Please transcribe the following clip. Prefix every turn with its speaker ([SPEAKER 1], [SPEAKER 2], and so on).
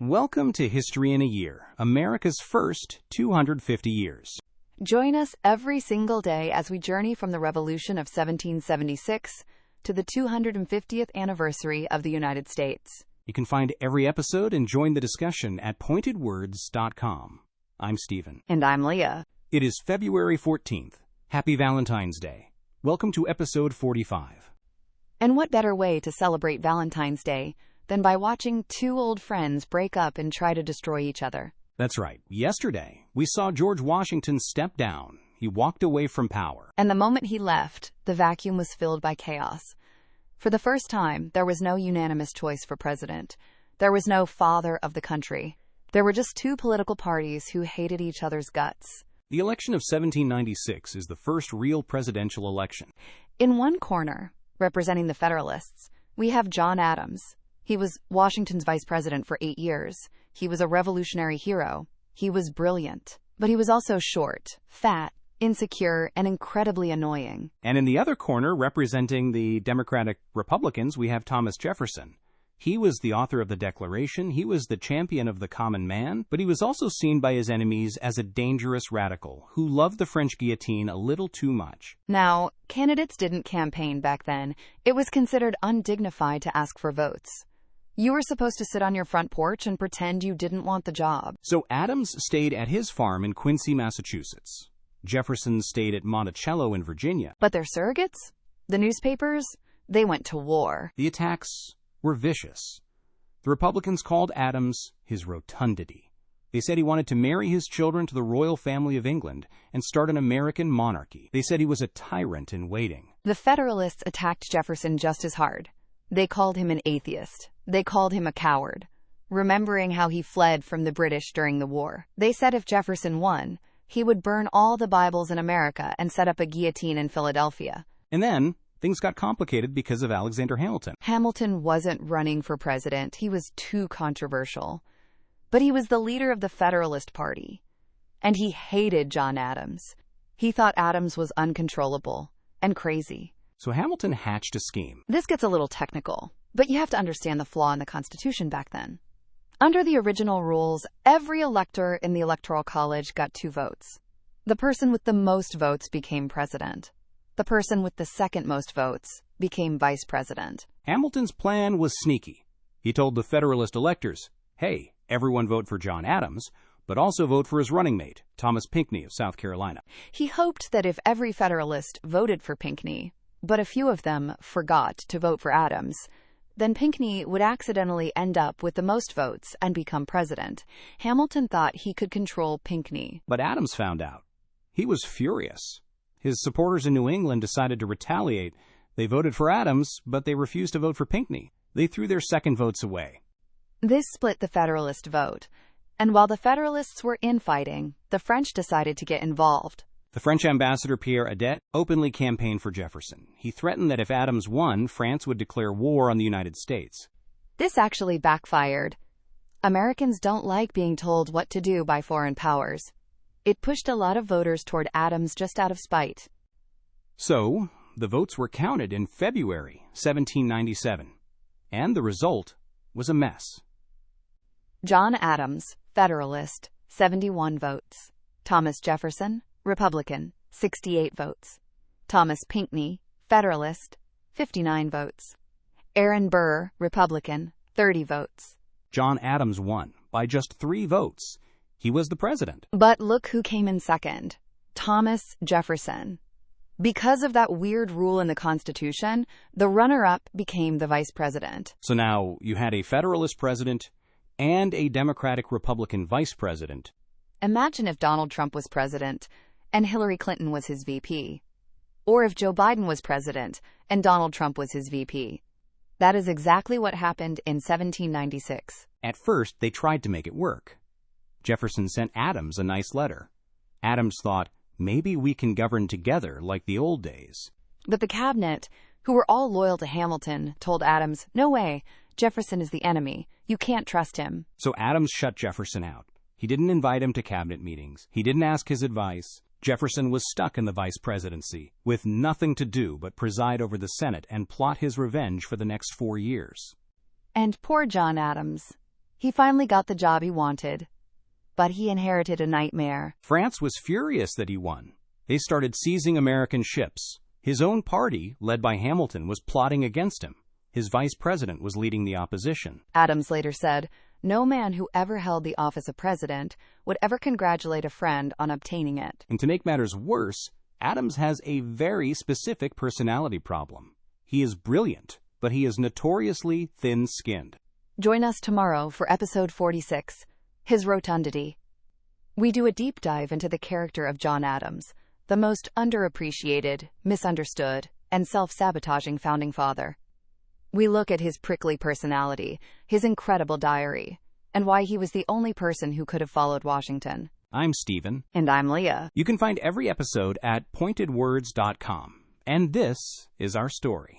[SPEAKER 1] Welcome to History in a Year, America's first 250 years.
[SPEAKER 2] Join us every single day as we journey from the Revolution of 1776 to the 250th anniversary of the United States.
[SPEAKER 1] You can find every episode and join the discussion at pointedwords.com. I'm Stephen.
[SPEAKER 2] And I'm Leah.
[SPEAKER 1] It is February 14th. Happy Valentine's Day. Welcome to episode 45.
[SPEAKER 2] And what better way to celebrate Valentine's Day than by watching two old friends break up and try to destroy each other?
[SPEAKER 1] That's right. Yesterday, we saw George Washington step down. He walked away from power.
[SPEAKER 2] And the moment he left, the vacuum was filled by chaos. For the first time, there was no unanimous choice for president. There was no father of the country. There were just two political parties who hated each other's guts.
[SPEAKER 1] The election of 1796 is the first real presidential election.
[SPEAKER 2] In one corner, representing the Federalists, we have John Adams. He was Washington's vice president for 8 years. He was a revolutionary hero. He was brilliant. But he was also short, fat, insecure, and incredibly annoying.
[SPEAKER 1] And in the other corner, representing the Democratic Republicans, we have Thomas Jefferson. He was the author of the Declaration, he was the champion of the common man, but he was also seen by his enemies as a dangerous radical who loved the French guillotine a little too much.
[SPEAKER 2] Now, candidates didn't campaign back then. It was considered undignified to ask for votes. You were supposed to sit on your front porch and pretend you didn't want the job.
[SPEAKER 1] So Adams stayed at his farm in Quincy, Massachusetts. Jefferson stayed at Monticello in Virginia.
[SPEAKER 2] But their surrogates? The newspapers? They went to war.
[SPEAKER 1] The attacks were vicious. The Republicans called Adams his rotundity. They said he wanted to marry his children to the royal family of England and start an American monarchy. They said he was a tyrant in waiting.
[SPEAKER 2] The Federalists attacked Jefferson just as hard. They called him an atheist. They called him a coward, remembering how he fled from the British during the war. They said if Jefferson won, he would burn all the Bibles in America and set up a guillotine in Philadelphia.
[SPEAKER 1] And then things got complicated because of Alexander Hamilton.
[SPEAKER 2] Hamilton wasn't running for president. He was too controversial. But he was the leader of the Federalist Party. And he hated John Adams. He thought Adams was uncontrollable and crazy.
[SPEAKER 1] So Hamilton hatched a scheme.
[SPEAKER 2] This gets a little technical, but you have to understand the flaw in the Constitution back then. Under the original rules, every elector in the Electoral College got 2 votes. The person with the most votes became president. The person with the second most votes became vice president.
[SPEAKER 1] Hamilton's plan was sneaky. He told the Federalist electors, hey, everyone vote for John Adams, but also vote for his running mate, Thomas Pinckney of South Carolina.
[SPEAKER 2] He hoped that if every Federalist voted for Pinckney, but a few of them forgot to vote for Adams, then Pinckney would accidentally end up with the most votes and become president. Hamilton thought he could control Pinckney.
[SPEAKER 1] But Adams found out. He was furious. His supporters in New England decided to retaliate. They voted for Adams, but they refused to vote for Pinckney. They threw their second votes away.
[SPEAKER 2] This split the Federalist vote. And while the Federalists were infighting, the French decided to get involved.
[SPEAKER 1] The French ambassador Pierre Adet openly campaigned for Jefferson. He threatened that if Adams won, France would declare war on the United States.
[SPEAKER 2] This actually backfired. Americans don't like being told what to do by foreign powers. It pushed a lot of voters toward Adams just out of spite.
[SPEAKER 1] So, the votes were counted in February 1797, and the result was a mess.
[SPEAKER 2] John Adams, Federalist, 71 votes. Thomas Jefferson, Republican, 68 votes. Thomas Pinckney, Federalist, 59 votes. Aaron Burr, Republican, 30 votes.
[SPEAKER 1] John Adams won by just 3 votes. He was the president.
[SPEAKER 2] But look who came in second. Thomas Jefferson. Because of that weird rule in the Constitution, the runner-up became the vice president.
[SPEAKER 1] So now you had a Federalist president and a Democratic-Republican vice president.
[SPEAKER 2] Imagine if Donald Trump was president and Hillary Clinton was his VP. Or if Joe Biden was president and Donald Trump was his VP. That is exactly what happened in 1796.
[SPEAKER 1] At first, they tried to make it work. Jefferson sent Adams a nice letter. Adams thought, maybe we can govern together like the old days.
[SPEAKER 2] But the cabinet, who were all loyal to Hamilton, told Adams, no way, Jefferson is the enemy. You can't trust him.
[SPEAKER 1] So Adams shut Jefferson out. He didn't invite him to cabinet meetings. He didn't ask his advice. Jefferson was stuck in the vice presidency, with nothing to do but preside over the Senate and plot his revenge for the next 4 years.
[SPEAKER 2] And poor John Adams. He finally got the job he wanted, but he inherited a nightmare.
[SPEAKER 1] France was furious that he won. They started seizing American ships. His own party, led by Hamilton, was plotting against him. His vice president was leading the opposition.
[SPEAKER 2] Adams later said, "No man who ever held the office of president would ever congratulate a friend on obtaining it."
[SPEAKER 1] And to make matters worse, Adams has a very specific personality problem. He is brilliant, but he is notoriously thin-skinned.
[SPEAKER 2] Join us tomorrow for episode 46, His Rotundity. We do a deep dive into the character of John Adams, the most underappreciated, misunderstood, and self-sabotaging founding father. We look at his prickly personality, his incredible diary, and why he was the only person who could have followed Washington.
[SPEAKER 1] I'm Stephen.
[SPEAKER 2] And I'm Leah.
[SPEAKER 1] You can find every episode at pointedwords.com. And this is our story.